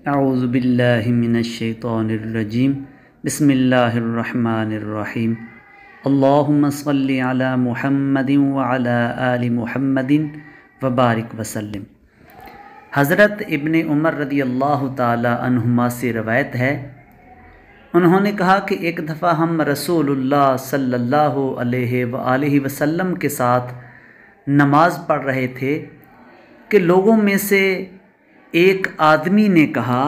अऊज़ु बिल्लाहि मिनश्शैतानिर्रजीम बिस्मिल्लाहिर्रहमानिर्रहीम अल्लाहुम्मा सल्लि अला मुहम्मदिन व अला आलि मुहम्मदिन व बारिक वसल्लिम। हज़रत इब्ने उमर रदियल्लाहु ताला अन्हुमा से रवायत है, उन्होंने कहा कि एक दफ़ा हम रसूलुल्लाह सल्लल्लाहु अलैहि वसल्लम के साथ नमाज़ पढ़ रहे थे कि लोगों में से एक आदमी ने कहा,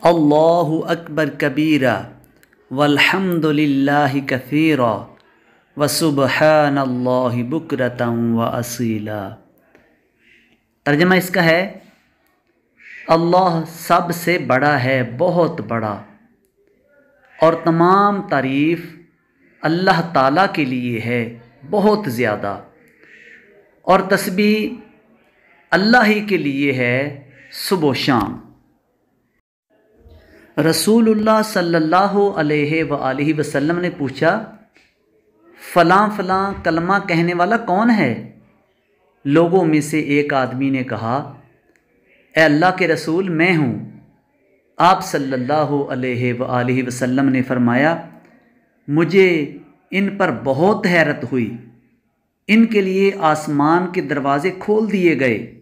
अल्लाहु अकबर कबीरा वल्हम्दुलिल्लाहि कसीरा व सुबहानल्लाहि बुकरतन व असीला। तर्जुमा इसका है, अल्लाह सबसे बड़ा है, बहुत बड़ा, और तमाम तारीफ़ अल्लाह ताला के लिए है, बहुत ज़्यादा, और तस्बीह अल्लाह ही के लिए है सुबह शाम। रसूलुल्लाह सल्लल्लाहु अलैहि वसल्लम ने पूछा, फ़लाँ फ़लाँ कलमा कहने वाला कौन है? लोगों में से एक आदमी ने कहा, ए अल्लाह के रसूल, मैं हूँ। आप सल्लल्लाहु अलैहि वसल्लम ने फरमाया, मुझे इन पर बहुत हैरत हुई, इनके लिए आसमान के दरवाज़े खोल दिए गए।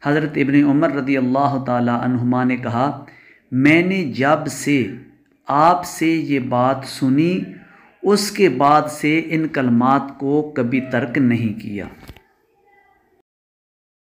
हज़रत इब्ने उमर रदियल्लाहु ताला अन्हुमा ने कहा, मैंने जब से आपसे ये बात सुनी उसके बाद से इन कलमात को कभी तर्क नहीं किया।